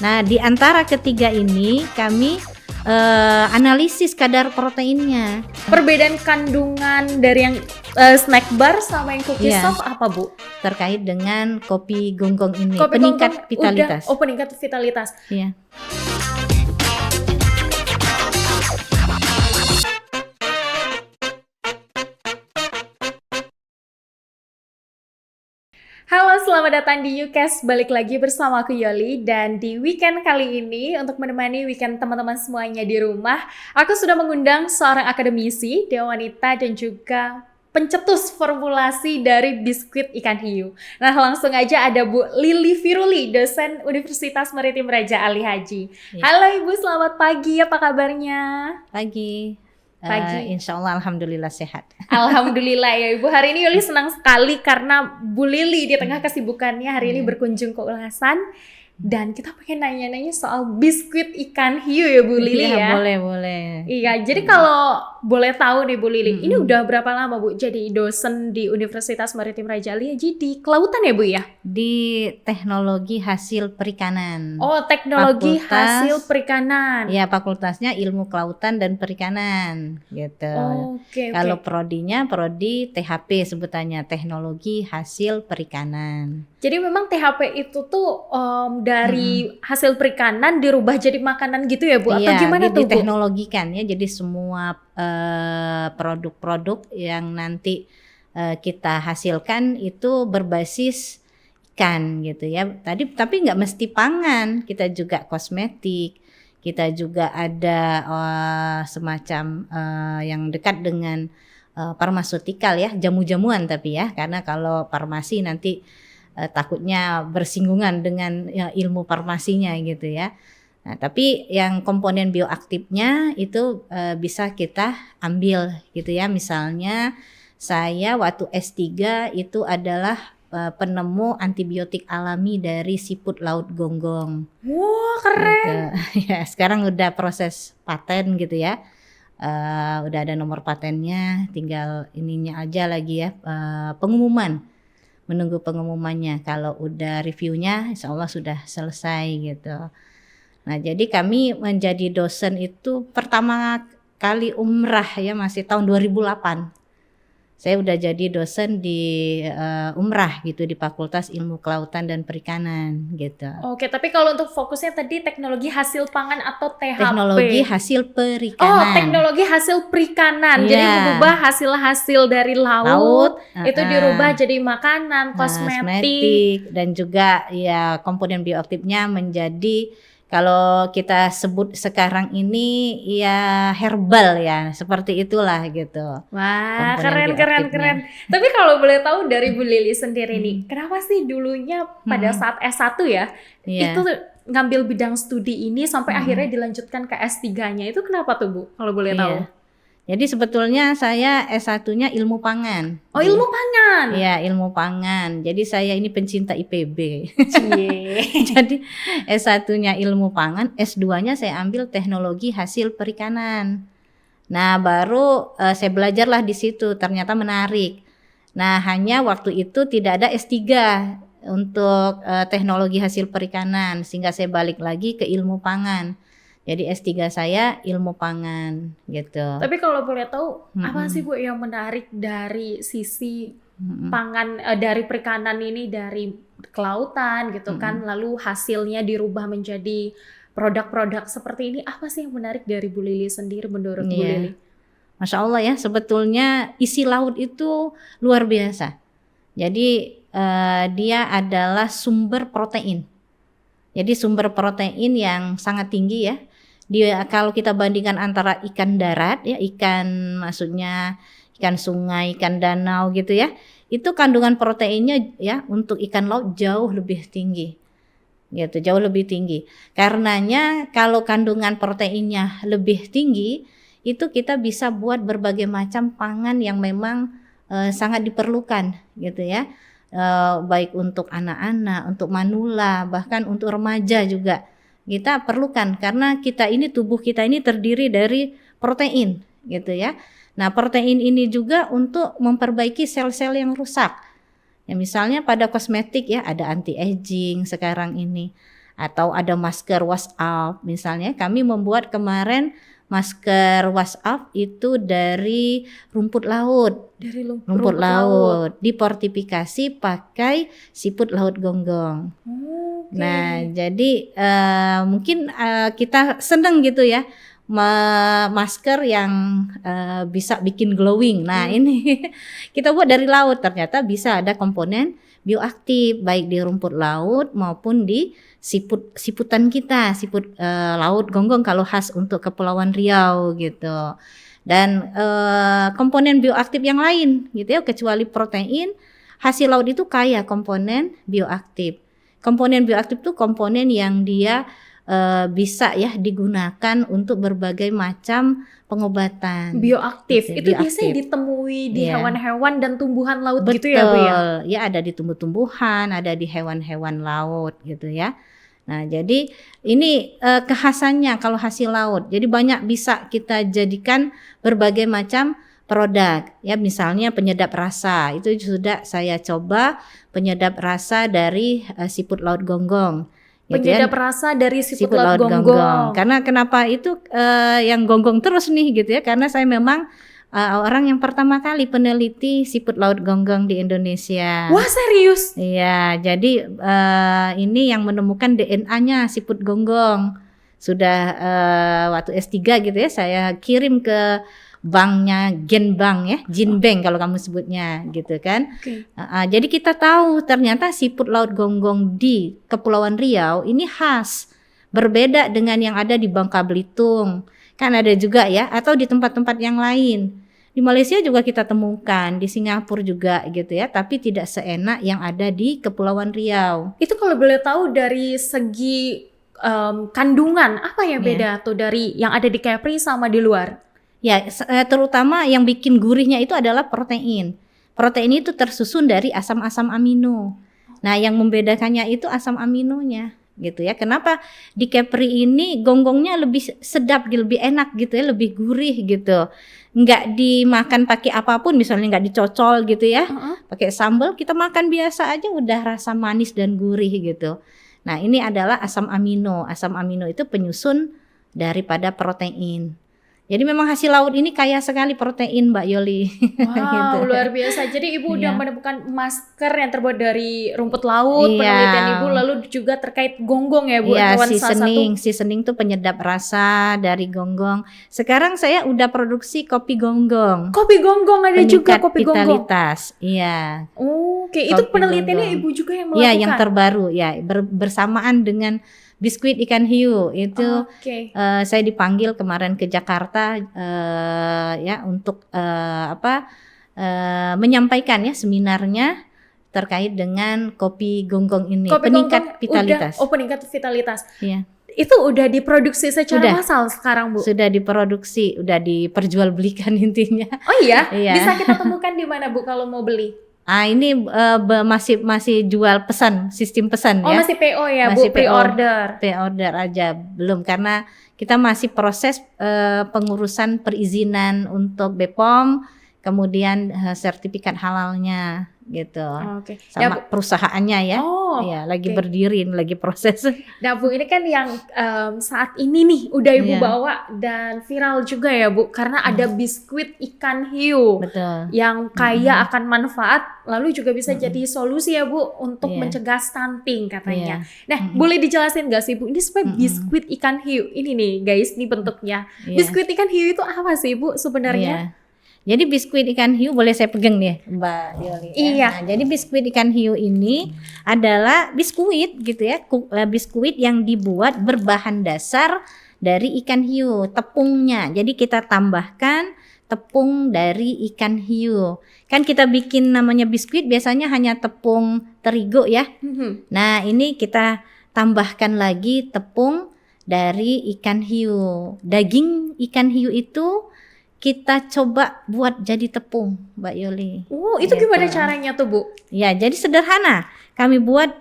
Nah, di antara ketiga ini kami analisis kadar proteinnya. Perbedaan kandungan dari yang snack bar sama yang cookie Iya. soft apa, Bu? Terkait dengan kopi gonggong ini, Kopi peningkat gonggong vitalitas. peningkat vitalitas. Iya. Halo, selamat datang di UCast. Balik lagi bersama aku Yoli. Dan di weekend kali ini, untuk menemani weekend teman-teman semuanya di rumah, aku sudah mengundang seorang akademisi, dewa wanita, dan juga pencetus formulasi dari biskuit ikan hiu. Nah, langsung aja ada Bu Lili Firuli, dosen Universitas Maritim Raja Ali Haji. Ya. Halo Ibu, selamat pagi. Apa kabarnya? Pagi. Pagi. Insya Allah alhamdulillah sehat. Alhamdulillah ya Ibu. Hari ini Yuli senang sekali karena Bu Lili di tengah kesibukannya hari ini berkunjung ke ulasan. Dan kita pengen nanya-nanya soal biskuit ikan hiu ya Bu Lili ya. Boleh. Iya, jadi kalau boleh tahu nih Bu Lili, ini udah berapa lama Bu jadi dosen di Universitas Maritim Raja Ali Haji di kelautan ya Bu ya? Di teknologi hasil perikanan. Oh, teknologi Fakultas, hasil perikanan. Ya, fakultasnya ilmu kelautan dan perikanan gitu. Oke. Kalau prodinya prodi THP sebutannya, teknologi hasil perikanan. Jadi memang THP itu tuh dari hasil perikanan dirubah jadi makanan gitu ya Bu? Atau Iya, gimana tuh Bu? diteknologikan ya, jadi semua produk-produk yang nanti kita hasilkan itu berbasis ikan gitu ya. Tapi nggak mesti pangan, kita juga kosmetik, kita juga ada semacam yang dekat dengan farmaseutikal ya, jamu-jamuan tapi ya, karena kalau farmasi nanti takutnya bersinggungan dengan ilmu farmasinya gitu ya. Nah, tapi yang komponen bioaktifnya itu bisa kita ambil gitu ya. Misalnya saya waktu S3 itu adalah penemu antibiotik alami dari siput laut gonggong. Wah, keren. Gitu. Ya, sekarang udah proses paten gitu ya. Udah ada nomor patennya, tinggal ininya aja lagi ya, pengumuman. Menunggu pengumumannya. Kalau udah reviewnya insya Allah sudah selesai gitu. Nah, jadi kami menjadi dosen itu pertama kali umrah ya, masih tahun 2008. Saya udah jadi dosen di umrah gitu di Fakultas Ilmu Kelautan dan Perikanan gitu. Oke, tapi kalau untuk fokusnya tadi teknologi hasil pangan atau THP. Teknologi hasil perikanan. Oh, teknologi hasil perikanan. Jadi mengubah hasil-hasil dari laut itu dirubah jadi makanan, kosmetik, dan juga ya komponen bioaktifnya menjadi, kalau kita sebut sekarang ini ya herbal ya, seperti itulah gitu. Wah, keren. Tapi kalau boleh tahu dari Bu Lili sendiri nih, kenapa sih dulunya pada saat S1 ya, itu ngambil bidang studi ini sampai akhirnya dilanjutkan ke S3-nya, itu kenapa tuh Bu, kalau boleh tahu? Jadi sebetulnya saya S1-nya ilmu pangan. Oh, ilmu pangan. Iya, ilmu pangan. Jadi saya ini pencinta IPB. Jadi S1-nya ilmu pangan, S2-nya saya ambil teknologi hasil perikanan. Nah, baru saya belajarlah di situ, ternyata menarik. Nah, hanya waktu itu tidak ada S3 untuk teknologi hasil perikanan, sehingga saya balik lagi ke ilmu pangan. Jadi S3 saya ilmu pangan gitu. Tapi kalau boleh tahu, apa sih Bu yang menarik dari sisi pangan, dari perikanan ini, dari kelautan gitu kan, lalu hasilnya dirubah menjadi produk-produk seperti ini, apa sih yang menarik dari Bu Lili sendiri menurut Bu Lili? Masya Allah ya, sebetulnya isi laut itu luar biasa. Jadi dia adalah sumber protein. Jadi sumber protein yang sangat tinggi ya. Dia kalau kita bandingkan antara ikan darat ya, ikan maksudnya ikan sungai, ikan danau gitu ya, itu kandungan proteinnya ya untuk ikan laut jauh lebih tinggi. Gitu, jauh lebih tinggi. Karenanya kalau kandungan proteinnya lebih tinggi, itu kita bisa buat berbagai macam pangan yang memang sangat diperlukan gitu ya. Baik untuk anak-anak, untuk manula, bahkan untuk remaja juga kita perlukan, karena kita ini, tubuh kita ini terdiri dari protein gitu ya. Nah, protein ini juga untuk memperbaiki sel-sel yang rusak. Ya, misalnya pada kosmetik ya, ada anti aging sekarang ini. atau ada masker WhatsApp misalnya. Kami membuat kemarin masker WhatsApp itu dari rumput laut. Dari Rumput laut diportifikasi pakai siput laut gonggong. Oke. Nah, jadi mungkin kita seneng gitu ya, masker yang bisa bikin glowing. Nah, ini kita buat dari laut, ternyata bisa ada komponen bioaktif baik di rumput laut maupun di siputan kita, siput laut gonggong kalau khas untuk Kepulauan Riau gitu. Dan komponen bioaktif yang lain gitu ya, kecuali protein, hasil laut itu kaya komponen bioaktif. Komponen bioaktif itu komponen yang dia bisa ya digunakan untuk berbagai macam pengobatan. Bioaktif. Gitu, Itu bioaktif. biasanya ditemui di Iya. hewan-hewan dan tumbuhan laut Betul, gitu ya Bu ya? ya ada di tumbuh-tumbuhan, ada di hewan-hewan laut gitu ya. Nah, jadi ini kekhasannya kalau hasil laut. Jadi banyak bisa kita jadikan berbagai macam produk. Ya, misalnya penyedap rasa. Itu sudah saya coba penyedap rasa dari siput laut gonggong. Gitu ya. Penyedap rasa dari siput Siput laut laut gonggong. Karena kenapa itu yang gonggong terus nih gitu ya? Karena saya memang orang yang pertama kali peneliti siput laut gonggong di Indonesia. Wah, serius? Iya, jadi ini yang menemukan DNA-nya siput gonggong. Sudah waktu S3 gitu ya, saya kirim ke banknya Genbank ya, Jinbank kalau kamu sebutnya gitu kan. Oke. Jadi kita tahu ternyata siput laut gonggong di Kepulauan Riau ini khas, berbeda dengan yang ada di Bangka Belitung. Kan ada juga ya, atau di tempat-tempat yang lain. Di Malaysia juga kita temukan, di Singapura juga gitu ya, tapi tidak seenak yang ada di Kepulauan Riau. Itu kalau boleh tahu dari segi kandungan, apa yang beda tuh dari yang ada di Kepri sama di luar? Ya, terutama yang bikin gurihnya itu adalah protein. Protein itu tersusun dari asam-asam amino. Nah, yang membedakannya itu asam aminonya gitu ya. Kenapa di Kepri ini gonggongnya lebih sedap, lebih enak gitu ya, lebih gurih gitu. Nggak dimakan pakai apapun, misalnya nggak dicocol gitu ya. Pakai sambal, kita makan biasa aja udah rasa manis dan gurih gitu. Nah, ini adalah asam amino. Asam amino itu penyusun daripada protein. Jadi memang hasil laut ini kaya sekali protein, Mbak Yoli. Wow, Gitu. luar biasa. Jadi Ibu udah Iya. menemukan masker yang terbuat dari rumput laut, Iya. penelitian Ibu, lalu juga terkait gonggong ya Bu, Iya, hewan salah satu. seasoning tuh penyedap rasa dari gonggong. Sekarang saya udah produksi kopi gonggong. Kopi gonggong ada juga Peningkat kopi gonggong. vitalitas. Iya. Oke, itu Kopi penelitiannya gonggong. Ibu juga yang Iya, melakukan. yang terbaru ya, bersamaan dengan biskuit ikan hiu itu. Oke. Saya dipanggil kemarin ke Jakarta ya untuk menyampaikan ya seminarnya terkait dengan kopi gonggong ini, Kopi peningkat gonggong vitalitas. peningkat vitalitas. Iya. Itu udah diproduksi secara Sudah. massal sekarang Bu. Sudah diproduksi, udah diperjualbelikan intinya. Oh iya? Iya. Bisa kita temukan di mana Bu kalau mau beli? Ini masih jual pesan, sistem pesan Oh, ya. masih PO ya Masih Bu, pre-order. Pre-order aja, belum, karena kita masih proses pengurusan perizinan untuk BPOM, kemudian sertifikat halalnya gitu. Oke. Sama perusahaannya ya. Oh, Iya, lagi oke. berdiri, lagi proses. Nah Bu, ini kan yang saat ini nih udah Ibu Iya. bawa dan viral juga ya Bu, karena ada biskuit ikan hiu Betul. yang kaya akan manfaat, lalu juga bisa jadi solusi ya Bu untuk Iya. mencegah stunting katanya. Iya. Nah, boleh dijelasin gak sih Bu, ini sebenarnya biskuit ikan hiu ini nih guys, ini bentuknya. Iya. Biskuit ikan hiu itu apa sih Bu sebenarnya? Iya. Jadi biskuit ikan hiu boleh saya pegang nih, Mbak Yoli. Iya. Nah, jadi biskuit ikan hiu ini adalah biskuit gitu ya, biskuit yang dibuat berbahan dasar dari ikan hiu, tepungnya. Jadi kita tambahkan tepung dari ikan hiu. Kan kita bikin namanya biskuit biasanya hanya tepung terigu ya. Nah, ini kita tambahkan lagi tepung dari ikan hiu. Daging ikan hiu itu kita coba buat jadi tepung, Mbak Yoli. Itu Gitu. gimana caranya tuh Bu? Ya, jadi sederhana. Kami buat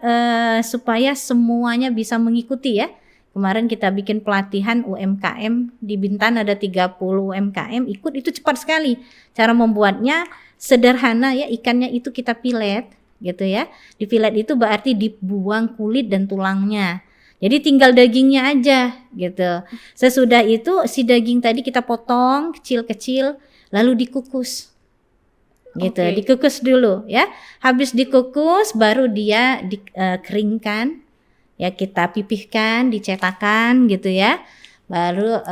supaya semuanya bisa mengikuti ya. Kemarin kita bikin pelatihan UMKM di Bintan, ada 30 UMKM ikut, itu cepat sekali. Cara membuatnya sederhana ya, ikannya itu kita filet gitu ya. Di filet itu berarti dibuang kulit dan tulangnya. Jadi tinggal dagingnya aja gitu. Sesudah itu si daging tadi kita potong kecil-kecil lalu dikukus. Gitu, Oke. dikukus dulu ya. Habis dikukus baru dia dikeringkan. Ya kita pipihkan, dicetakan gitu ya. Baru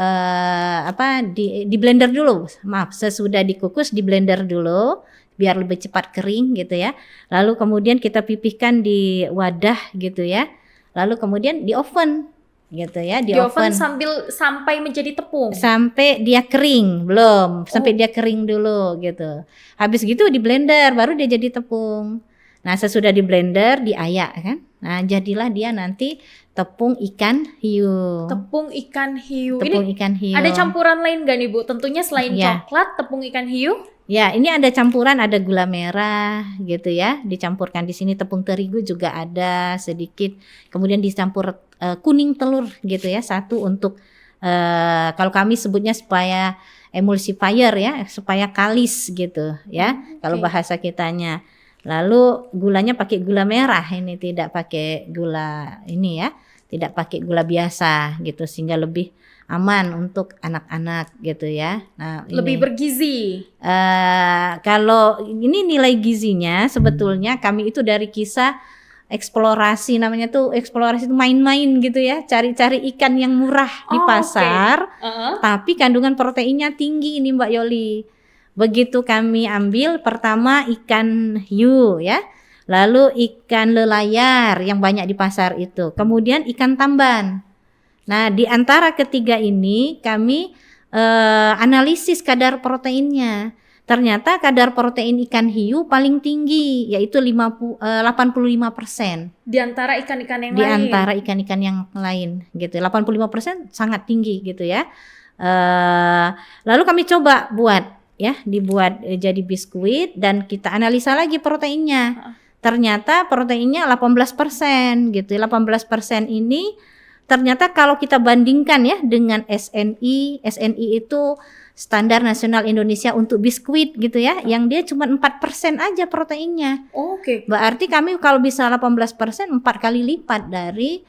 di blender dulu. Maaf, sesudah dikukus di blender dulu biar lebih cepat kering gitu ya. Lalu kemudian kita pipihkan di wadah gitu ya. Lalu kemudian di oven gitu ya, Di oven sampai menjadi tepung. sampai dia kering sampai Oh. dia kering dulu gitu. Habis gitu di blender baru dia jadi tepung. Nah sesudah di blender diayak kan, nah jadilah dia nanti tepung ikan hiu. Tepung ikan hiu. Tepung Ini ikan hiu. ada campuran lain gak nih Bu? Tentunya selain Ya. coklat, tepung ikan hiu. Ya, ini ada campuran, ada gula merah gitu ya, dicampurkan di sini tepung terigu juga ada sedikit. Kemudian dicampur kuning telur gitu ya, satu untuk kalau kami sebutnya supaya emulsifier ya, supaya kalis gitu ya. Kalau Oke. bahasa kitanya. Lalu gulanya pakai gula merah, ini tidak pakai gula ini ya, tidak pakai gula biasa gitu sehingga lebih aman untuk anak-anak gitu ya. Nah, Lebih ini. bergizi. Kalau ini nilai gizinya sebetulnya kami itu dari kisah eksplorasi, namanya tuh eksplorasi itu main-main gitu ya, cari-cari ikan yang murah di Oh, pasar, Heeh. tapi kandungan proteinnya tinggi ini Mbak Yoli. Begitu kami ambil pertama ikan hiu ya, lalu ikan lelayar yang banyak di pasar itu, kemudian ikan tamban. Nah di antara ketiga ini kami analisis kadar proteinnya. Ternyata kadar protein ikan hiu paling tinggi yaitu 85%. Di antara ikan-ikan yang Di lain. antara ikan-ikan yang lain gitu. 85% sangat tinggi gitu ya. Lalu kami coba dibuat jadi biskuit dan kita analisa lagi proteinnya. Ternyata proteinnya 18% gitu. 18% ini ternyata kalau kita bandingkan ya dengan SNI itu Standar Nasional Indonesia untuk biskuit gitu ya, yang dia cuma 4% aja proteinnya. Oke. Berarti kami kalau bisa 18%, 4 kali lipat dari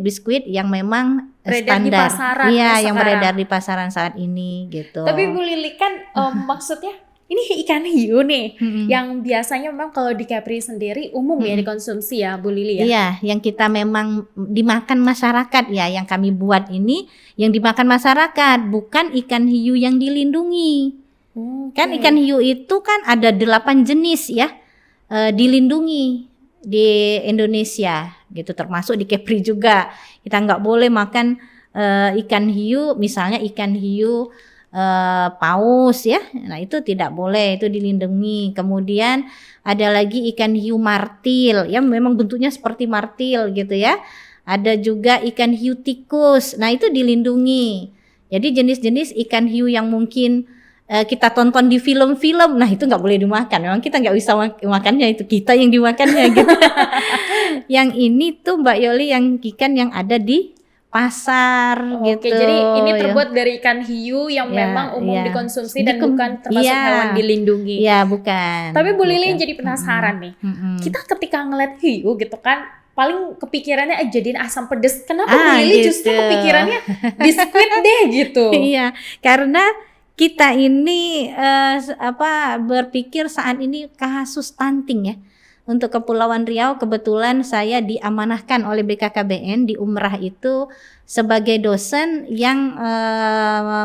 biskuit yang memang Beredar di standar. pasaran Iya, yang sekarang. beredar di pasaran saat ini gitu. Tapi Bu Lili kan maksudnya ini ikan hiu nih yang biasanya memang kalau di Kepri sendiri umum ya dikonsumsi ya Bu Lili ya. Iya, yang kita memang dimakan masyarakat ya, yang kami buat ini yang dimakan masyarakat, bukan ikan hiu yang dilindungi. Kan ikan hiu itu kan ada 8 jenis ya dilindungi di Indonesia gitu, termasuk di Kepri juga. Kita nggak boleh makan ikan hiu, misalnya ikan hiu paus ya, nah itu tidak boleh, itu dilindungi. Kemudian ada lagi ikan hiu martil ya, memang bentuknya seperti martil gitu ya. Ada juga ikan hiu tikus, nah itu dilindungi. Jadi jenis-jenis ikan hiu yang mungkin kita tonton di film-film, nah itu nggak boleh dimakan. Memang kita nggak bisa makannya, itu kita yang dimakannya gitu. Yang ini tuh Mbak Yoli yang ikan yang ada di pasar gitu. Oke, jadi ini terbuat dari ikan hiu yang memang umum dikonsumsi dan bukan termasuk hewan dilindungi. Iya, bukan. Tapi Bu Lili jadi penasaran nih. Kita ketika ngeliat hiu gitu kan, paling kepikirannya jadiin asam pedas. Kenapa Bu Lili justru kepikirannya biskuit deh gitu? Iya, karena kita ini berpikir saat ini kasus stunting ya. Untuk Kepulauan Riau kebetulan saya diamanahkan oleh BKKBN di Umrah itu sebagai dosen yang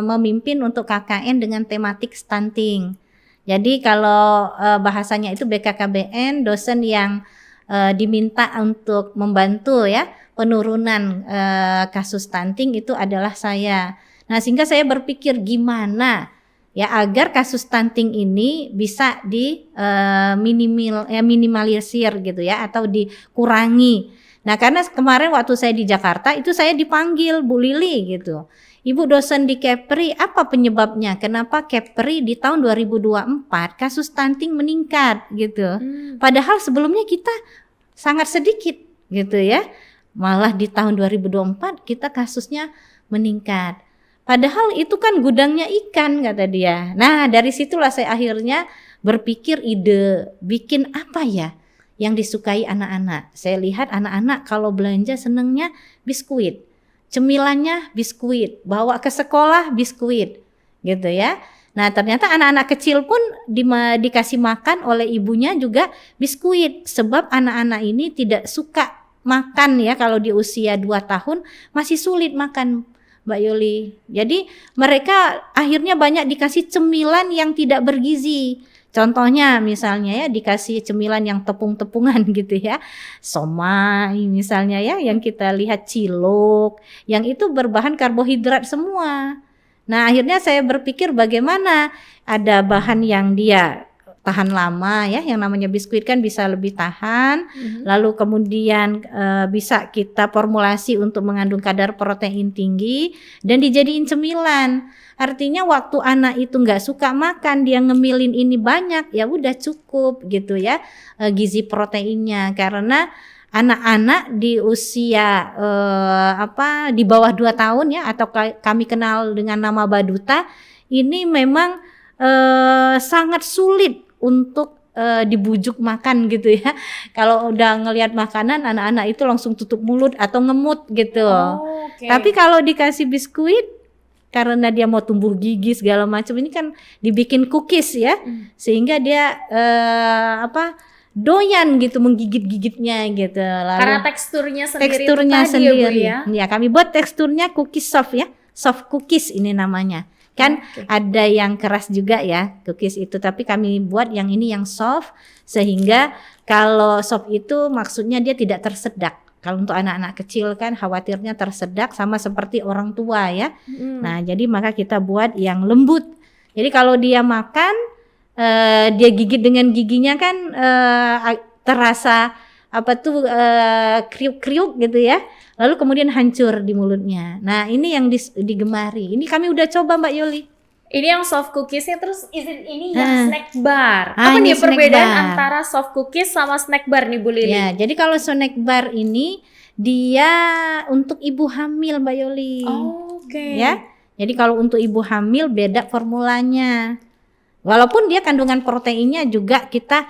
memimpin untuk KKN dengan tematik stunting. Jadi kalau bahasanya itu BKKBN dosen yang diminta untuk membantu ya penurunan kasus stunting itu adalah saya. Nah sehingga saya berpikir gimana ya agar kasus stunting ini bisa minimalisir gitu ya atau dikurangi. Nah karena kemarin waktu saya di Jakarta itu saya dipanggil Bu Lili gitu. Ibu dosen di Kepri, apa penyebabnya? Kenapa Kepri di tahun 2024 kasus stunting meningkat gitu. Padahal sebelumnya kita sangat sedikit gitu ya. Malah di tahun 2024 kita kasusnya meningkat. Padahal itu kan gudangnya ikan kata dia. Nah dari situlah saya akhirnya berpikir ide bikin apa ya yang disukai anak-anak. Saya lihat anak-anak kalau belanja senengnya biskuit, cemilannya biskuit, bawa ke sekolah biskuit, gitu ya. Nah ternyata anak-anak kecil pun dikasih makan oleh ibunya juga biskuit, sebab anak-anak ini tidak suka makan ya, kalau di usia 2 tahun masih sulit makan, Mbak Yoli. Jadi mereka akhirnya banyak dikasih cemilan yang tidak bergizi. Contohnya misalnya ya, dikasih cemilan yang tepung-tepungan gitu ya, somai misalnya ya, yang kita lihat cilok, yang itu berbahan karbohidrat semua. Nah akhirnya saya berpikir bagaimana ada bahan yang dia tahan lama ya, yang namanya biskuit kan bisa lebih tahan, lalu kemudian bisa kita formulasi untuk mengandung kadar protein tinggi dan dijadiin cemilan. Artinya waktu anak itu nggak suka makan, dia ngemilin ini banyak, ya udah cukup gitu ya gizi proteinnya. Karena anak-anak di usia di bawah 2 tahun ya, atau kami kenal dengan nama baduta, ini memang sangat sulit untuk dibujuk makan gitu ya. Kalau udah ngelihat makanan, anak-anak itu langsung tutup mulut atau ngemut gitu. Tapi kalau dikasih biskuit, karena dia mau tumbuh gigi segala macam, ini kan dibikin cookies ya, sehingga dia doyan gitu menggigit-gigitnya gitu. Lalu karena teksturnya sendiri, ya kami buat teksturnya cookies soft ya, soft cookies ini namanya. Kan ada yang keras juga ya cookies itu, tapi kami buat yang ini yang soft, sehingga kalau soft itu maksudnya dia tidak tersedak. Kalau untuk anak-anak kecil kan khawatirnya tersedak sama seperti orang tua ya. Nah jadi maka kita buat yang lembut. Jadi kalau dia makan, dia gigit dengan giginya kan terasa kriuk-kriuk gitu ya. Lalu kemudian hancur di mulutnya. Nah ini yang digemari. Ini kami udah coba Mbak Yoli. Ini yang soft cookiesnya, terus ini yang snack bar. Apa nih perbedaan antara soft cookies sama snack bar nih Bu Lili? Ya, jadi kalau snack bar ini dia untuk ibu hamil Mbak Yoli. Ya, jadi kalau untuk ibu hamil beda formulanya. Walaupun dia kandungan proteinnya juga kita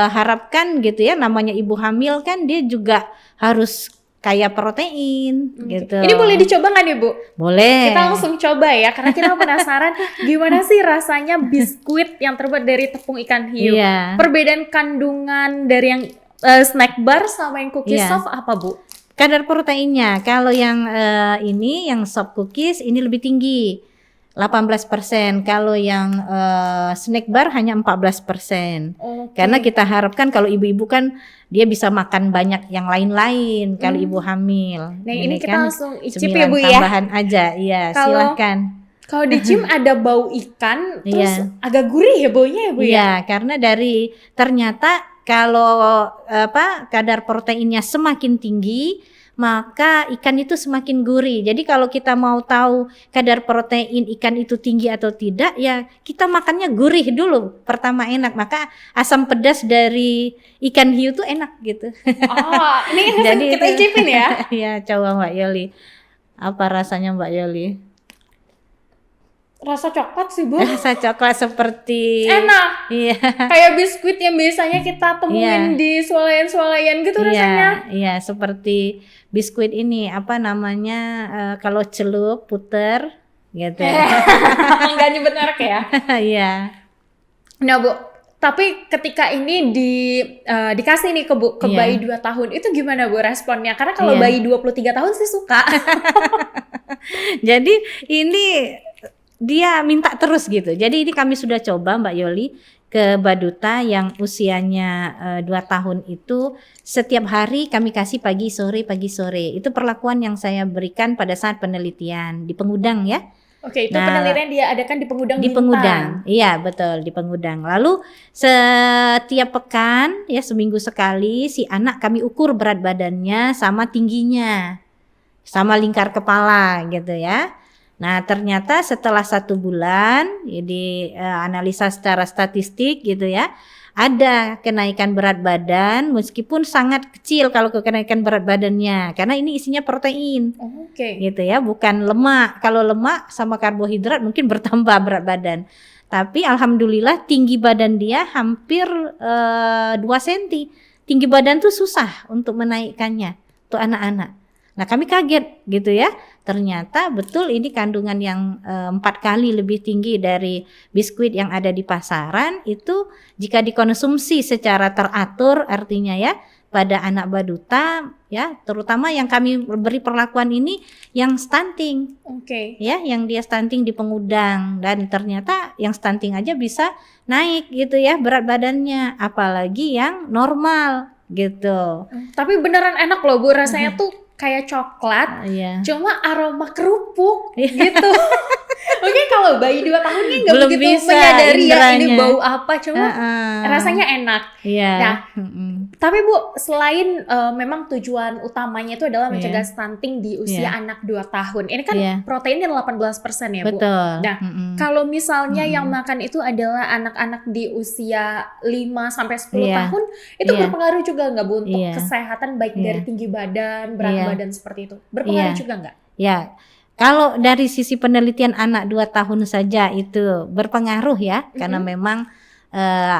harapkan gitu ya, namanya ibu hamil kan dia juga harus kayak protein gitu. Ini boleh dicoba nggak nih Bu? Boleh. Kita langsung coba ya, karena kita penasaran gimana sih rasanya biskuit yang terbuat dari tepung ikan hiu. Perbedaan kandungan dari yang snack bar sama yang cookies soft apa Bu? Kadar proteinnya kalau yang ini yang soft cookies ini lebih tinggi, 18%. Kalau yang snack bar hanya 14%. Karena kita harapkan kalau ibu-ibu kan dia bisa makan banyak yang lain-lain kalau ibu hamil. Nah ini kita kan langsung icip ya Bu ya. Tambahan aja, iya silahkan. Kalau dicium ada bau ikan, terus agak gurih ya baunya ya Bu ya. Iya, karena ternyata kalau kadar proteinnya semakin tinggi, maka ikan itu semakin gurih. Jadi kalau kita mau tahu kadar protein ikan itu tinggi atau tidak, ya kita makannya gurih dulu. Pertama enak, maka asam pedas dari ikan hiu tuh enak gitu. Ini jadi kita icipin ya. Ya coba Mbak Yoli. Apa rasanya Mbak Yoli? Rasa coklat sih Bu. Rasa coklat seperti enak. Iya. Kayak biskuit yang biasanya kita temuin di swalayan-swalayan gitu rasanya. Iya, seperti biskuit ini apa namanya kalau celup puter gitu. Enggak nyebut merek ya. Iya. Nah Bu, tapi ketika ini dikasih nih ke bayi 2 tahun, itu gimana Bu responnya? Karena kalau bayi 23 tahun sih suka. Jadi ini dia minta terus gitu. Jadi ini kami sudah coba Mbak Yoli ke baduta yang usianya 2 tahun itu, setiap hari kami kasih pagi sore. Itu perlakuan yang saya berikan pada saat penelitian di Pengudang ya. Oke, itu penelitian dia adakan di Pengudang Bintang. Di Pengudang, iya betul, di Pengudang. Lalu setiap pekan ya, seminggu sekali si anak kami ukur berat badannya sama tingginya, sama lingkar kepala gitu ya. Nah ternyata setelah 1 bulan jadi analisa secara statistik gitu ya, ada kenaikan berat badan meskipun sangat kecil kalau kenaikan berat badannya, karena ini isinya protein. Gitu ya, bukan lemak. Kalau lemak sama karbohidrat mungkin bertambah berat badan. Tapi alhamdulillah tinggi badan dia hampir 2 cm tinggi badan tuh susah untuk menaikkannya untuk anak-anak. Nah kami kaget gitu ya, ternyata betul ini kandungan yang 4 kali lebih tinggi dari biskuit yang ada di pasaran itu jika dikonsumsi secara teratur, artinya ya pada anak balita ya, terutama yang kami beri perlakuan ini yang stunting. Oke. Ya, yang dia stunting di pengudang, dan ternyata yang stunting aja bisa naik gitu ya berat badannya, apalagi yang normal gitu. Tapi beneran enak loh Bu, rasanya tuh kayak coklat, Iya. cuma aroma kerupuk gitu. Mungkin kalau bayi 2 tahunnya nggak Belum begitu bisa menyadari ya ini inderanya. bau apa, cuma rasanya enak. Iya. Nah, tapi Bu, selain memang tujuan utamanya itu adalah mencegah stunting di usia anak 2 tahun. Ini kan proteinnya 18% ya Bu. Betul. Nah, kalau misalnya yang makan itu adalah anak-anak di usia 5-10 tahun, itu berpengaruh juga nggak Bu untuk kesehatan baik dari tinggi badan, berat badan seperti itu? Berpengaruh juga nggak? Ya, kalau dari sisi penelitian anak 2 tahun saja itu berpengaruh ya, karena memang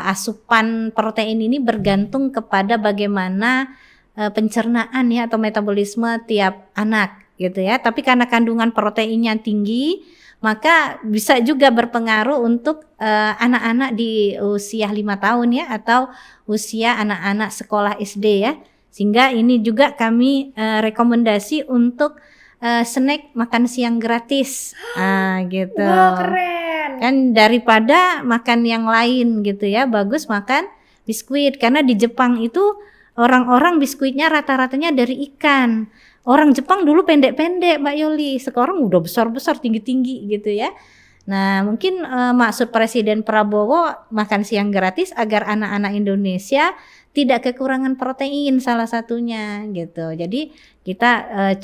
asupan protein ini bergantung kepada bagaimana pencernaan ya atau metabolisme tiap anak gitu ya. Tapi karena kandungan proteinnya tinggi, maka bisa juga berpengaruh untuk anak-anak di usia 5 tahun ya, atau usia anak-anak sekolah SD ya. Sehingga ini juga kami rekomendasi untuk snack makan siang gratis, gitu. Wah, keren. Kan daripada makan yang lain gitu ya, bagus makan biskuit. Karena di Jepang itu orang-orang biskuitnya rata-ratanya dari ikan. Orang Jepang dulu pendek-pendek Mbak Yoli, sekarang udah besar-besar, tinggi-tinggi gitu ya. Nah mungkin maksud Presiden Prabowo makan siang gratis agar anak-anak Indonesia tidak kekurangan protein salah satunya gitu. Jadi kita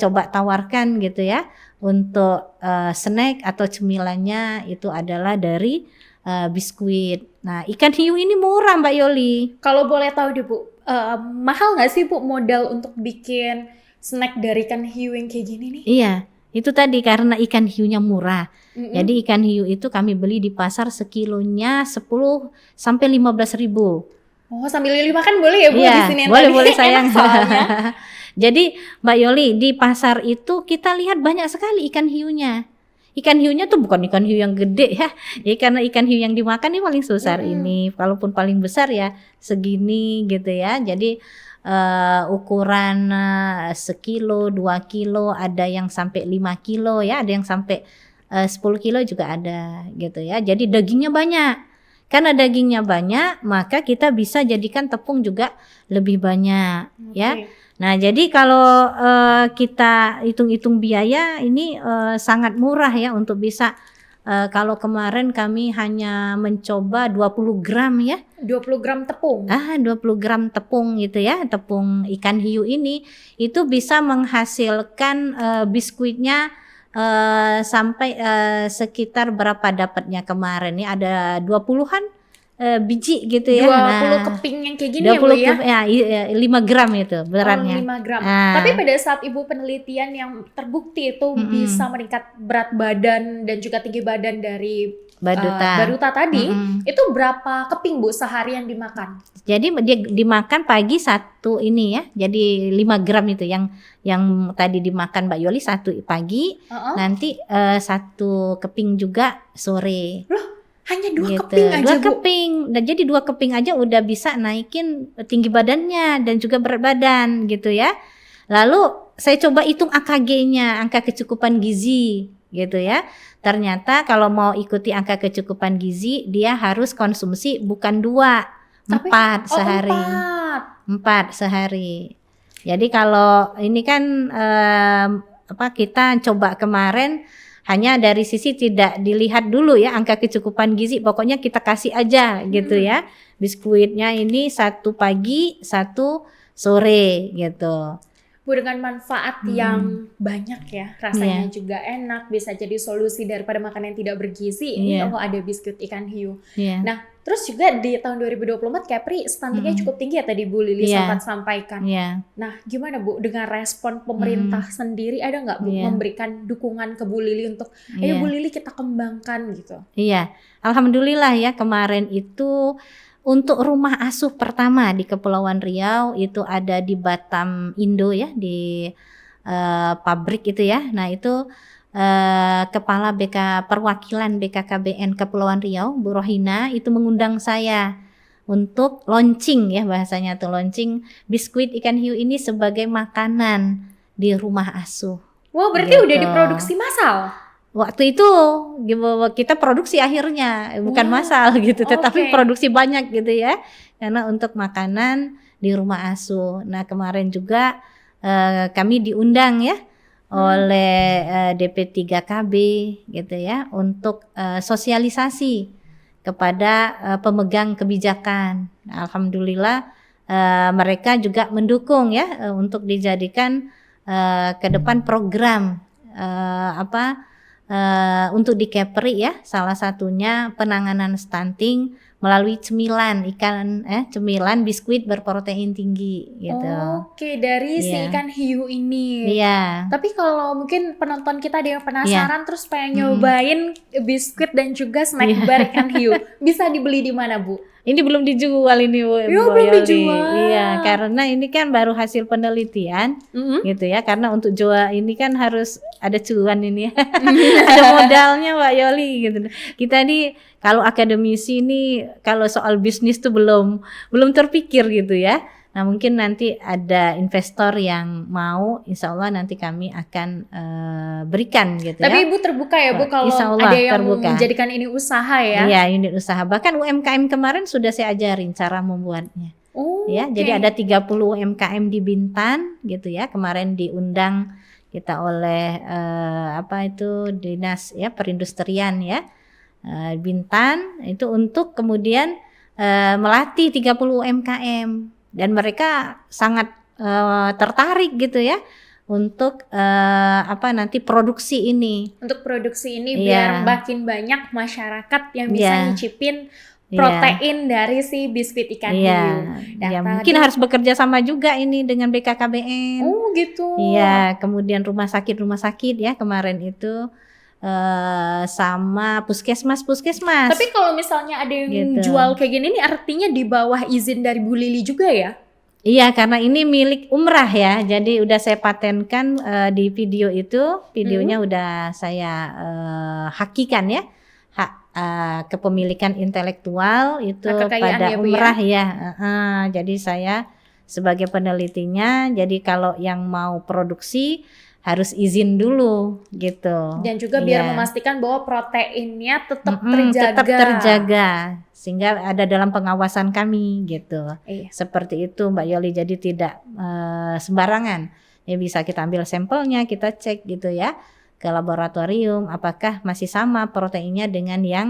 coba tawarkan gitu ya untuk snack atau cemilannya itu adalah dari biskuit. Nah ikan hiu ini murah Mbak Yoli. Kalau boleh tahu deh Bu, mahal nggak sih Bu modal untuk bikin snack dari ikan hiu yang kayak gini nih? Iya, itu tadi karena ikan hiunya murah. Jadi ikan hiu itu kami beli di pasar sekilonya 10 sampai 15.000. Oh, sambil Yoli makan boleh ya Bu di sini? Boleh sayang. Jadi Mbak Yoli, di pasar itu kita lihat banyak sekali ikan hiunya. Ikan hiunya tuh bukan ikan hiu yang gede ya. Karena ikan hiu yang dimakan ini paling sebesar ini. Kalaupun paling besar ya segini gitu ya. Jadi ukuran sekilo, 2 kilo, ada yang sampai 5 kilo ya, ada yang sampai 10 kilo juga ada gitu ya. Jadi dagingnya banyak. Karena dagingnya banyak, maka kita bisa jadikan tepung juga lebih banyak ya. Nah jadi kalau kita hitung-hitung biaya ini sangat murah ya untuk bisa kalau kemarin kami hanya mencoba 20 gram ya. 20 gram tepung? 20 gram tepung gitu ya, tepung ikan hiu ini itu bisa menghasilkan biskuitnya sampai sekitar berapa dapatnya kemarin ya, ada 20-an biji gitu ya. 20 keping yang kayak gini 20 ya Bu ya? 5 gram itu beratnya. 5 gram. Tapi pada saat Ibu penelitian yang terbukti itu bisa meningkat berat badan dan juga tinggi badan dari baduta tadi, itu berapa keping Bu sehari yang dimakan? Jadi dia dimakan pagi satu ini ya, jadi 5 gram itu yang tadi dimakan Mbak Yoli satu pagi, nanti 1 keping juga sore. Loh, hanya 2 gitu. keping aja 2 keping. Dan jadi 2 keping aja udah bisa naikin tinggi badannya dan juga berat badan gitu ya. Lalu saya coba hitung AKG-nya, angka kecukupan gizi gitu ya. Ternyata kalau mau ikuti angka kecukupan gizi, dia harus konsumsi bukan 2, 4 sehari. 4 sehari. Jadi kalau ini kan kita coba kemarin hanya dari sisi tidak dilihat dulu ya angka kecukupan gizi, pokoknya kita kasih aja gitu ya. Biskuitnya ini 1 pagi, 1 sore gitu. Bu, dengan manfaat yang banyak ya, rasanya juga enak, bisa jadi solusi daripada makanan yang tidak bergizi. Ini ada biskuit ikan hiu. Nah, terus juga di tahun 2024 Kepri stuntingnya cukup tinggi ya tadi Bu Lili sempat sampaikan. Nah, gimana Bu dengan respon pemerintah sendiri, ada nggak Bu memberikan dukungan ke Bu Lili untuk ayo Bu Lili kita kembangkan gitu? Iya, alhamdulillah ya kemarin itu Untuk rumah asuh pertama di Kepulauan Riau itu ada di Batam Indo ya, di pabrik itu ya. Nah itu Kepala Perwakilan BKKBN Kepulauan Riau, Bu Rohina, itu mengundang saya untuk launching ya, bahasanya tuh launching biskuit ikan hiu ini sebagai makanan di rumah asuh. Wah, berarti Gitu. udah diproduksi massal. Waktu itu kita produksi akhirnya bukan Wah, massal gitu, tetapi oke. produksi banyak gitu ya, karena untuk makanan di rumah asuh. Nah kemarin juga kami diundang ya oleh DP3KB gitu ya untuk sosialisasi kepada pemegang kebijakan. Alhamdulillah mereka juga mendukung ya untuk dijadikan ke depan program untuk di Kepri ya, salah satunya penanganan stunting melalui cemilan cemilan biskuit berprotein tinggi gitu. Oke, dari si Iya. ikan hiu ini. Iya. Tapi kalau mungkin penonton kita ada yang penasaran terus pengen Mm. nyobain biskuit dan juga snack Iya. bar ikan hiu, bisa dibeli di mana, Bu? Ini belum dijual ini Bu belum Yoli. dijual. Iya, karena ini kan baru hasil penelitian gitu ya. Karena untuk jual ini kan harus ada cuan ini ya. Ada modalnya Mbak Yoli gitu. Kita nih kalau akademisi ini kalau soal bisnis tuh belum terpikir gitu ya. Nah mungkin nanti ada investor yang mau, insya Allah nanti kami akan berikan gitu ya. Tapi Ibu terbuka ya Bu kalau Insya Allah ada yang terbuka. menjadikan ini usaha ya? Iya, unit usaha. Bahkan UMKM kemarin sudah saya ajarin cara membuatnya. Oh, Ya, oke. jadi ada 30 UMKM di Bintan gitu ya. Kemarin diundang kita oleh Dinas ya Perindustrian ya Bintan itu untuk kemudian melatih 30 UMKM dan mereka sangat tertarik gitu ya untuk nanti produksi ini. Untuk produksi ini Iya. biar makin banyak masyarakat yang bisa Iya. nyicipin Iya. protein dari si biskuit ikan hiu. Iya, Dan ya tadi- mungkin harus bekerja sama juga ini dengan BKKBN. Oh gitu. Iya, kemudian rumah sakit ya kemarin itu sama puskesmas. Tapi kalau misalnya ada yang Gitu. jual kayak gini nih artinya di bawah izin dari Bu Lili juga ya? Iya, karena ini milik umrah ya, jadi udah saya patenkan di video itu, videonya udah saya hakikan ya, hak kepemilikan intelektual itu Hak kekayaan pada ya, Bu, umrah ya. Jadi saya sebagai penelitinya, jadi kalau yang mau produksi harus izin dulu gitu. Dan juga biar Iya. memastikan bahwa proteinnya tetap Tetap terjaga sehingga ada dalam pengawasan kami gitu. Iya. Seperti itu Mbak Yoli, jadi tidak sembarangan. Ya bisa kita ambil sampelnya, kita cek gitu ya ke laboratorium apakah masih sama proteinnya dengan yang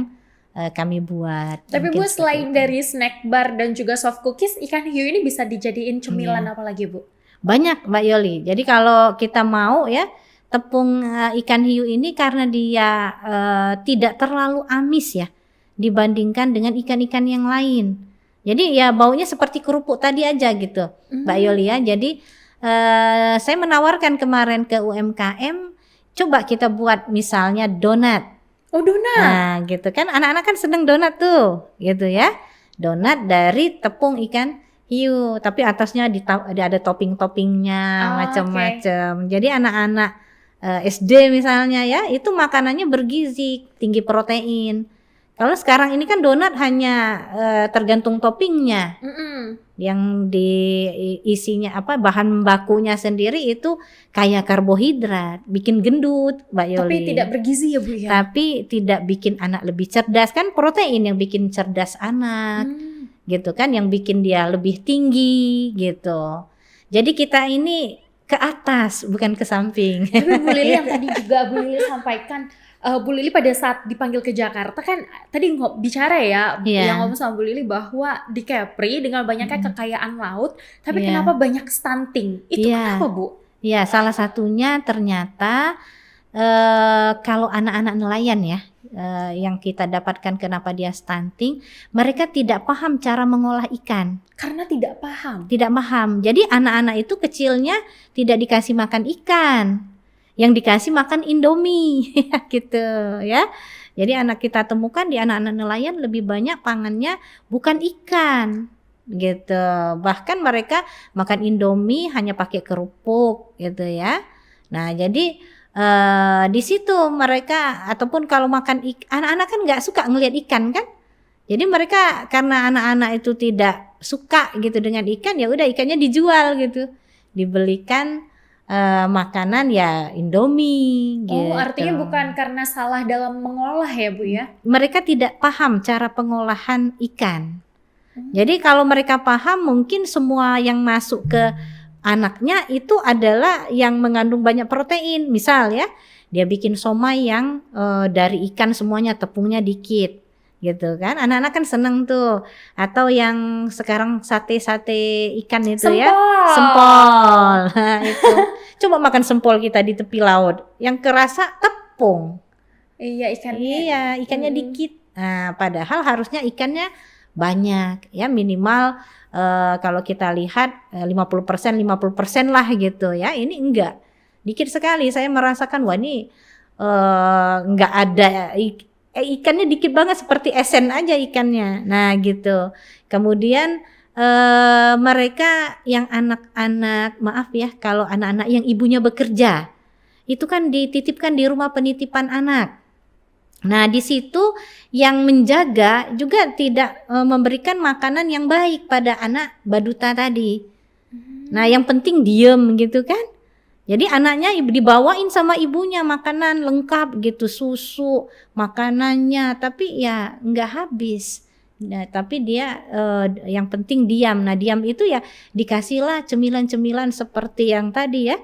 kami buat. Tapi Mungkin Bu seperti selain itu. dari snack bar dan juga soft cookies, ikan hiu ini bisa dijadiin cemilan apa lagi Bu? Banyak Mbak Yoli. Jadi kalau kita mau ya tepung ikan hiu ini karena dia tidak terlalu amis ya dibandingkan dengan ikan-ikan yang lain. Jadi ya baunya seperti kerupuk tadi aja gitu Mbak Yoli ya. Jadi saya menawarkan kemarin ke UMKM, coba kita buat misalnya donat. Oh donat. Nah gitu kan anak-anak kan seneng donat tuh gitu ya. Donat dari tepung ikan hiu, tapi atasnya ada topping-toppingnya Oh, macam-macam. Jadi anak-anak SD misalnya ya, itu makanannya bergizi, tinggi protein. Kalau sekarang ini kan donat hanya tergantung toppingnya, yang isinya bahan bakunya sendiri itu kayak karbohidrat, bikin gendut, Mbak Yoli. Tapi tidak bergizi ya Bu ya? Tapi tidak bikin anak lebih cerdas, kan protein yang bikin cerdas anak. Gitu kan, yang bikin dia lebih tinggi gitu. Jadi kita ini ke atas bukan ke samping. Tapi Bu Lili yang tadi juga Bu Lili sampaikan, Bu Lili pada saat dipanggil ke Jakarta kan tadi bicara ya, Iya. yang ngomong sama Bu Lili bahwa di Kepri dengan banyaknya kekayaan laut, tapi Iya. kenapa banyak stunting? Itu Iya. kenapa Bu? Ya, salah satunya ternyata kalau anak-anak nelayan ya, yang kita dapatkan kenapa dia stunting, mereka tidak paham cara mengolah ikan. Karena tidak paham. Tidak paham. Jadi anak-anak itu kecilnya tidak dikasih makan ikan, yang dikasih makan Indomie gitu ya. Jadi anak kita temukan di anak-anak nelayan lebih banyak pangannya bukan ikan gitu. Bahkan mereka makan Indomie hanya pakai kerupuk gitu ya. Nah, jadi di situ mereka ataupun kalau makan anak-anak kan nggak suka ngelihat ikan kan. Jadi mereka karena anak-anak itu tidak suka gitu dengan ikan, ya udah ikannya dijual gitu. Dibelikan makanan ya Indomie Oh, gitu. artinya bukan karena salah dalam mengolah ya Bu ya? Mereka tidak paham cara pengolahan ikan. Jadi kalau mereka paham mungkin semua yang masuk ke anaknya itu adalah yang mengandung banyak protein. Misal ya, dia bikin somai yang dari ikan semuanya, tepungnya dikit gitu kan. Anak-anak kan seneng tuh. Atau yang sekarang sate-sate ikan itu ya, sempol. Nah, itu. Coba makan sempol kita di tepi laut, yang kerasa tepung. Iya, ikannya. Iya, ikannya dikit. Nah, padahal harusnya ikannya banyak ya, minimal kalau kita lihat 50% lah gitu ya. Ini enggak, dikit sekali. Saya merasakan wah ini enggak ada ikannya dikit banget, seperti esen aja ikannya. Nah gitu. Kemudian mereka yang anak-anak, maaf ya kalau anak-anak yang ibunya bekerja, itu kan dititipkan di rumah penitipan anak. Nah, di situ yang menjaga juga tidak memberikan makanan yang baik pada anak baduta tadi. Nah, yang penting diem gitu kan. Jadi anaknya dibawain sama ibunya makanan lengkap gitu, susu, makanannya, tapi ya nggak habis. Nah, tapi dia yang penting diam. Nah, diam itu ya dikasihlah cemilan-cemilan seperti yang tadi ya,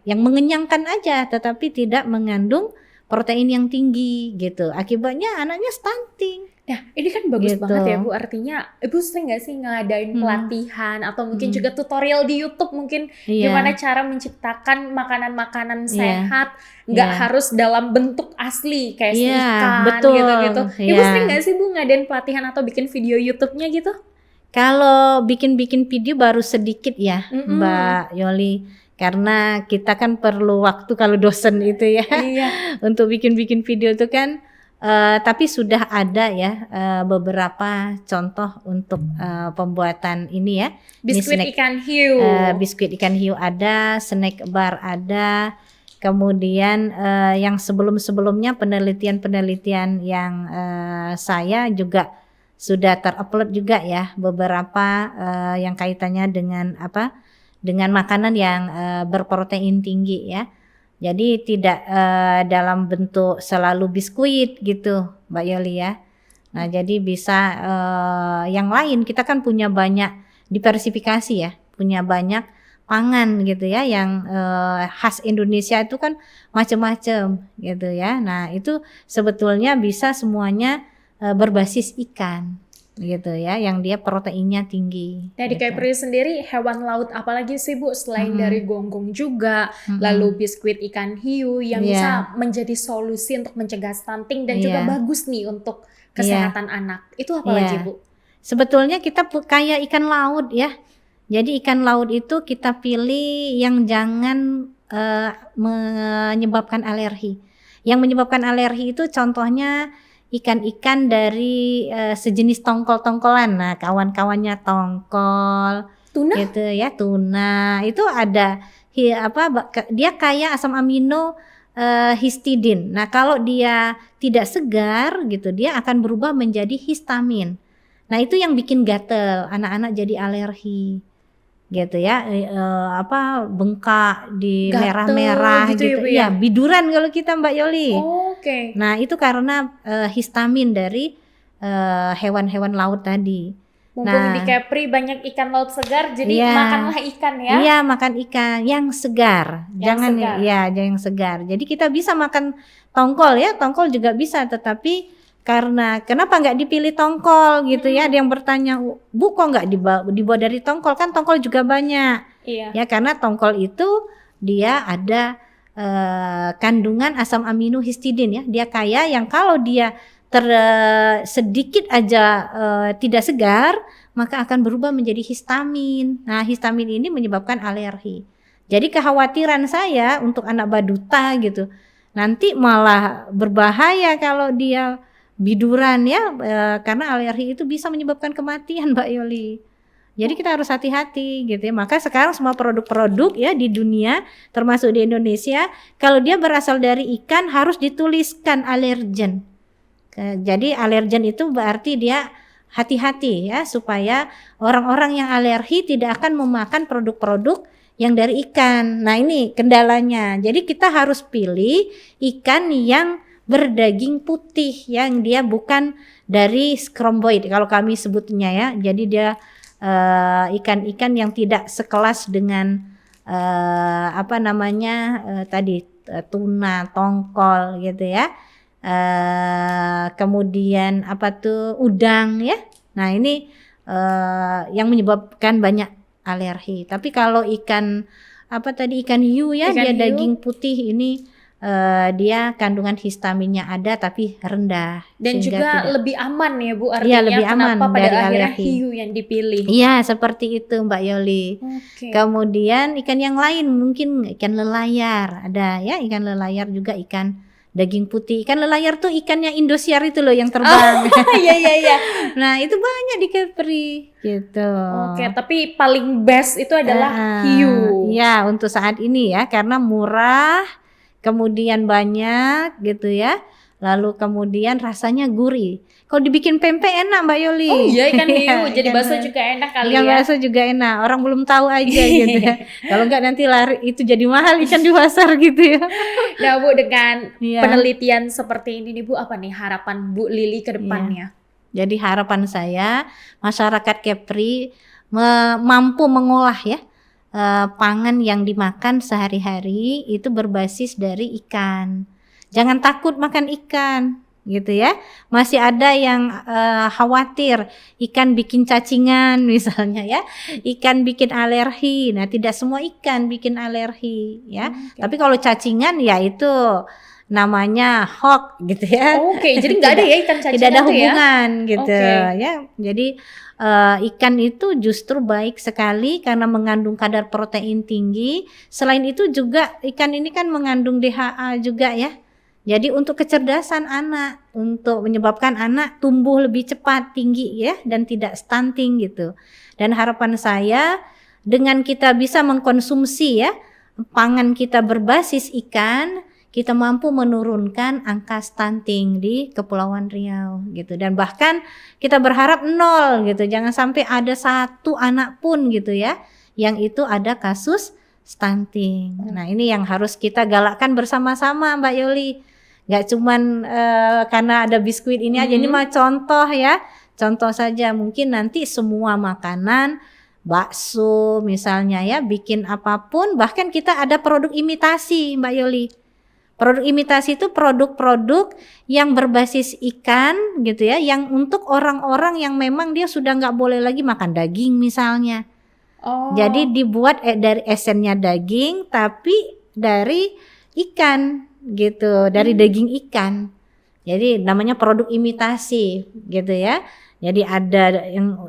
yang mengenyangkan aja, tetapi tidak mengandung protein yang tinggi gitu. Akibatnya anaknya stunting. Nah, ini kan bagus Gitu. banget ya Bu. Artinya, Ibu sering nggak sih ngadain pelatihan atau mungkin juga tutorial di YouTube mungkin Iya. gimana cara menciptakan makanan-makanan Iya. sehat, nggak Iya. harus dalam bentuk asli kayak si Iya, ikan betul. gitu-gitu. Ibu Iya. sering nggak sih Bu ngadain pelatihan atau bikin video YouTube-nya gitu? Kalau bikin-bikin video baru sedikit ya, Mm-mm. Mbak Yoli. Karena kita kan perlu waktu kalau dosen itu ya. Iya. Untuk bikin-bikin video itu kan, tapi sudah ada ya beberapa contoh untuk pembuatan ini ya. Biskuit snack, ikan hiu. biskuit ikan hiu ada, snack bar ada. Kemudian yang sebelum-sebelumnya penelitian-penelitian yang saya juga sudah terupload juga ya, beberapa yang kaitannya dengan dengan makanan yang berprotein tinggi ya. Jadi tidak dalam bentuk selalu biskuit gitu, Mbak Yoli ya. Nah, jadi bisa yang lain, kita kan punya banyak diversifikasi ya, punya banyak pangan gitu ya, yang khas Indonesia itu kan macam-macam gitu ya. Nah, itu sebetulnya bisa semuanya berbasis ikan gitu ya, yang dia proteinnya tinggi. Nah, di gitu. Kepri sendiri hewan laut apalagi sih Bu selain dari gonggong juga, lalu biskuit ikan hiu yang bisa menjadi solusi untuk mencegah stunting dan juga bagus nih untuk kesehatan anak. Itu apalagi Bu? Sebetulnya kita kayak ikan laut ya. Jadi ikan laut itu kita pilih yang jangan menyebabkan alergi. Yang menyebabkan alergi itu contohnya ikan-ikan dari sejenis tongkol-tongkolan. Nah, kawan-kawannya tongkol, tuna gitu ya, tuna. Itu ada dia kaya asam amino histidin. Nah, kalau dia tidak segar gitu, dia akan berubah menjadi histamin. Nah, itu yang bikin gatel, anak-anak jadi alergi. Gitu ya, bengkak di Gatel merah-merah gitu ya, gitu. Bu, Iya, ya? biduran kalau kita Mbak Yoli. Oke. Nah, itu karena histamin dari hewan-hewan laut tadi. Mumpung di Kepri banyak ikan laut segar, jadi makanlah ikan ya. Iya, makan ikan yang segar. Yang segar. jangan yang segar. Jadi kita bisa makan tongkol ya, tongkol juga bisa, tetapi kenapa nggak dipilih tongkol gitu ya? Ada yang bertanya, Bu kok nggak dibuat dari tongkol? Kan tongkol juga banyak. Iya. Ya, karena tongkol itu dia ada kandungan asam amino histidin ya. Dia kaya yang kalau dia sedikit aja tidak segar, maka akan berubah menjadi histamin. Nah, histamin ini menyebabkan alergi. Jadi kekhawatiran saya untuk anak baduta gitu. nanti malah berbahaya kalau dia biduran ya, karena alergi itu bisa menyebabkan kematian Mbak Yoli. Jadi kita harus hati-hati gitu ya. Maka sekarang semua produk-produk ya di dunia termasuk di Indonesia, kalau dia berasal dari ikan harus dituliskan alergen. Jadi alergen itu berarti dia hati-hati ya, supaya orang-orang yang alergi tidak akan memakan produk-produk yang dari ikan. Nah ini kendalanya. Jadi kita harus pilih ikan yang berdaging putih, yang dia bukan dari skromboid kalau kami sebutnya ya. Jadi dia ikan-ikan yang tidak sekelas dengan tadi tuna, tongkol gitu ya. Kemudian udang ya. Nah ini yang menyebabkan banyak alergi. Tapi kalau ikan hiu ya, Ikan dia hiu. daging putih ini dia kandungan histaminnya ada tapi rendah Dan sehingga juga tidak. lebih aman ya Bu, Iya, artinya lebih aman kenapa pada dari akhirnya alergi. hiu yang dipilih. Iya seperti itu Mbak Yoli. Oke. Kemudian ikan yang lain mungkin ikan lelayar, ada ya ikan lelayar juga, ikan daging putih. Ikan lelayar tuh ikan yang Indosiar itu loh yang terbang. Iya. Nah itu banyak di Kepri gitu. Oke, tapi paling best itu adalah hiu. Ya untuk saat ini ya, karena murah, kemudian banyak gitu ya. Lalu kemudian rasanya gurih. Kalau dibikin pempek enak Mbak Yoli. Oh iya, ikan hiu. Jadi Ikan bakso juga enak kali ikan ya. bakso juga enak. Orang belum tahu aja gitu ya. Kalau enggak nanti lari itu jadi mahal ikan di pasar gitu ya. Nah Bu, dengan Iya. penelitian seperti ini nih Bu, apa nih harapan Bu Lili ke depannya? Jadi harapan saya masyarakat Kepri mampu mengolah ya pangan yang dimakan sehari-hari itu berbasis dari ikan. Jangan takut makan ikan gitu ya. Masih ada yang khawatir ikan bikin cacingan misalnya ya. Ikan bikin alergi. Nah, tidak semua ikan bikin alergi ya. Tapi kalau cacingan ya itu namanya hoax gitu ya. Oke, jadi nggak ada ya ikan cacingan Tidak ada tuh ya? hubungan gitu Oke. ya. Jadi ikan itu justru baik sekali karena mengandung kadar protein tinggi. Selain itu juga ikan ini kan mengandung DHA juga ya. Jadi untuk kecerdasan anak, untuk menyebabkan anak tumbuh lebih cepat, tinggi ya, dan tidak stunting gitu. Dan harapan saya dengan kita bisa mengkonsumsi ya pangan kita berbasis ikan, kita mampu menurunkan angka stunting di Kepulauan Riau gitu. Dan bahkan kita berharap 0 gitu, jangan sampai ada satu anak pun gitu ya yang itu ada kasus stunting. Nah ini yang harus kita galakkan bersama-sama Mbak Yoli. Gak cuman karena ada biskuit ini aja, ini mah contoh ya, contoh saja. Mungkin nanti semua makanan, bakso misalnya ya, bikin apapun, bahkan kita ada produk imitasi Mbak Yoli. Produk imitasi itu produk-produk yang berbasis ikan gitu ya, yang untuk orang-orang yang memang dia sudah gak boleh lagi makan daging misalnya. Jadi dibuat dari esennya daging tapi dari ikan gitu, dari daging ikan. Jadi namanya produk imitasi gitu ya. Jadi ada yang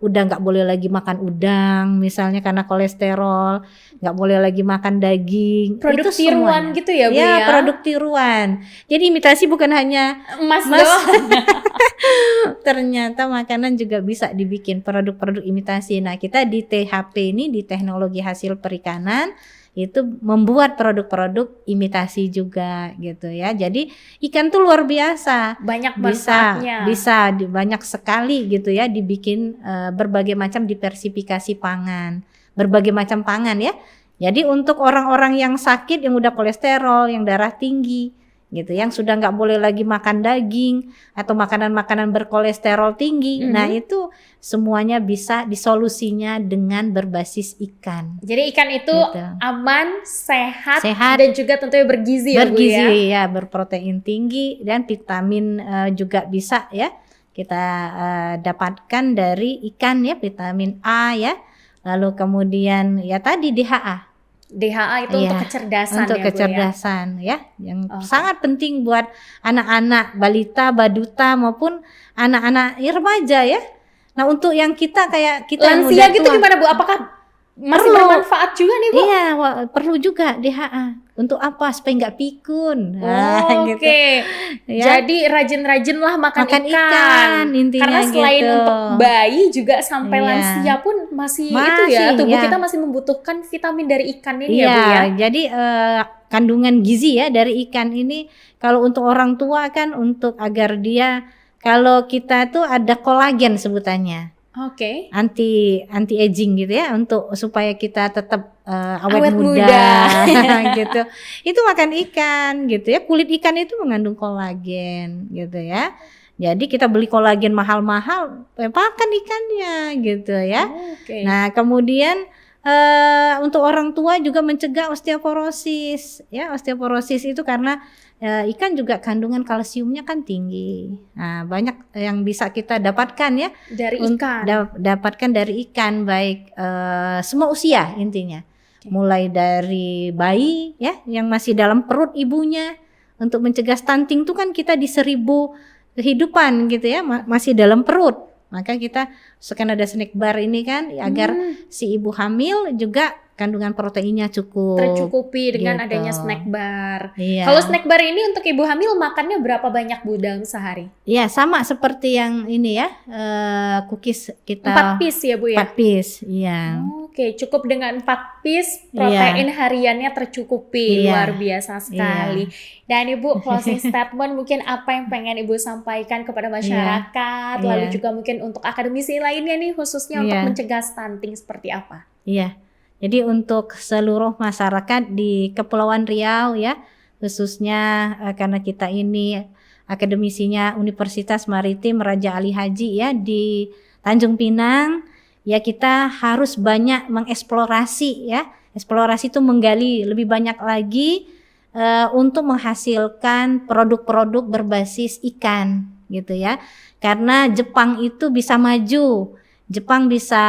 udah nggak boleh lagi makan udang misalnya karena kolesterol, nggak boleh lagi makan daging. Produk itu tiruan semuanya. gitu ya Bu Ya, ya? produk tiruan. Jadi imitasi bukan hanya Emas doang. ternyata makanan juga bisa dibikin produk-produk imitasi. Nah kita di THP ini, di teknologi hasil perikanan, itu membuat produk-produk imitasi juga gitu ya. Jadi ikan tuh luar biasa, Banyak manfaatnya. bisa banyak sekali gitu ya, dibikin berbagai macam diversifikasi pangan, berbagai macam pangan ya. Jadi untuk orang-orang yang sakit, yang udah kolesterol, yang darah tinggi gitu, yang sudah nggak boleh lagi makan daging atau makanan-makanan berkolesterol tinggi, nah itu semuanya bisa disolusinya dengan berbasis ikan. Jadi ikan itu Gitu. aman, sehat, Sehat. dan juga tentunya bergizi ya Bu ya? Bergizi ya, berprotein tinggi, dan vitamin juga bisa ya kita dapatkan dari ikan ya, vitamin A ya, lalu kemudian ya tadi DHA. DHA itu untuk kecerdasan untuk ya Bu kecerdasan ya, yang sangat penting buat anak-anak balita, baduta maupun anak-anak remaja ya. Nah untuk yang kita kayak kita yang Lansia udah gitu tua, gimana Bu? Apakah Masih Perlu. bermanfaat juga nih, Bu? Iya, perlu juga DHA. Untuk apa? Supaya nggak pikun. Nah, gitu. Oke. Ya. Jadi rajin-rajinlah makan Makan ikan. ikan intinya Karena selain gitu. untuk bayi juga sampai Iya. lansia pun masih itu Masih, ya, tubuh ya. kita masih membutuhkan vitamin dari ikan ini Iya, ya, Bu ya. jadi kandungan gizi ya dari ikan ini kalau untuk orang tua kan untuk agar dia, kalau kita tuh ada kolagen sebutannya. Oke. Anti aging gitu ya, untuk supaya kita tetap awet Awet muda gitu. Itu makan ikan gitu ya. Kulit ikan itu mengandung kolagen gitu ya. Jadi kita beli kolagen mahal-mahal, makan ikannya gitu ya. Oke. Nah, kemudian untuk orang tua juga mencegah osteoporosis ya. Osteoporosis itu karena ikan juga kandungan kalsiumnya kan tinggi. Nah, banyak yang bisa kita dapatkan ya Dari ikan. dapatkan dari ikan, baik semua usia intinya. Mulai dari bayi ya yang masih dalam perut ibunya, untuk mencegah stunting tuh kan kita di 1000 kehidupan gitu ya, masih dalam perut. Maka kita sekarang ada snack bar ini kan agar si ibu hamil juga kandungan proteinnya cukup. Tercukupi dengan gitu. adanya snack bar. Iya. Kalau snack bar ini untuk ibu hamil makannya berapa banyak, Bu, dalam sehari? Iya, sama seperti yang ini ya, cookies kita 4 piece ya, Bu ya? 4 piece, iya. Oke, cukup dengan 4 piece protein hariannya tercukupi. Iya. Luar biasa sekali. Dan Ibu, closing statement mungkin apa yang pengen Ibu sampaikan kepada masyarakat, lalu juga mungkin untuk akademisi lainnya nih, khususnya untuk mencegah stunting seperti apa? Iya. Jadi untuk seluruh masyarakat di Kepulauan Riau ya, khususnya karena kita ini akademisinya Universitas Maritim Raja Ali Haji ya di Tanjung Pinang, ya kita harus banyak mengeksplorasi ya. Eksplorasi itu menggali lebih banyak lagi untuk menghasilkan produk-produk berbasis ikan gitu ya. Karena Jepang itu bisa maju. Jepang bisa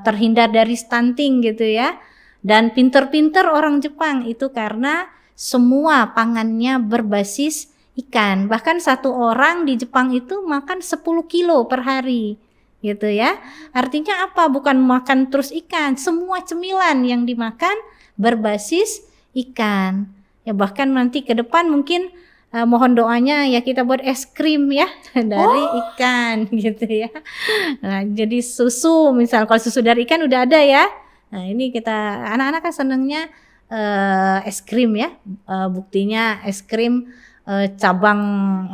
terhindar dari stunting gitu ya. Dan pinter-pinter orang Jepang itu karena semua pangannya berbasis ikan. Bahkan satu orang di Jepang itu makan 10 kilo per hari gitu ya. Artinya apa? Bukan makan terus ikan, semua cemilan yang dimakan berbasis ikan. Ya bahkan nanti ke depan mungkin mohon doanya ya kita buat es krim ya dari ikan gitu ya. Nah, jadi susu misal, kalau susu dari ikan udah ada ya. Nah, ini kita anak-anak kan senengnya es krim ya. Buktinya es krim cabang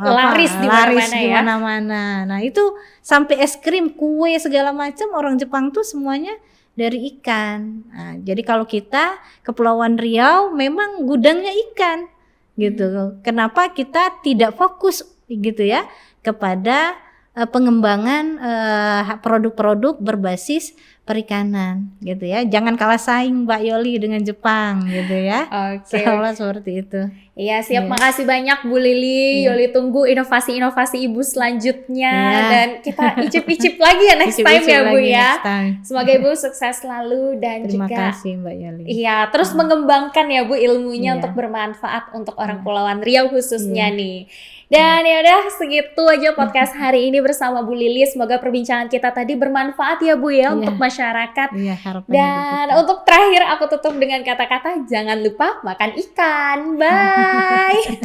laris di mana-mana. Nah, itu sampai es krim, kue segala macam orang Jepang tuh semuanya dari ikan. Nah, jadi kalau kita Kepulauan Riau memang gudangnya ikan. Gitu. Kenapa kita tidak fokus gitu ya kepada pengembangan produk-produk berbasis perikanan gitu ya. Jangan kalah saing Mbak Yoli dengan Jepang gitu ya. Oke. Seolah seperti itu. Iya, siap. Makasih banyak Bu Lili. Yoli tunggu inovasi-inovasi Ibu selanjutnya dan kita icip-icip lagi ya next time ya Bu ya. Semoga Ibu sukses selalu dan Terima juga kasih Mbak Yoli. Iya, terus mengembangkan ya Bu ilmunya untuk bermanfaat untuk orang Kepulauan Riau khususnya nih. Dan ya udah segitu aja podcast hari ini bersama Bu Lili. Semoga perbincangan kita tadi bermanfaat ya Bu ya untuk masyarakat. Iya, harapannya Dan begitu. untuk terakhir aku tutup dengan kata-kata jangan lupa makan ikan. Bye.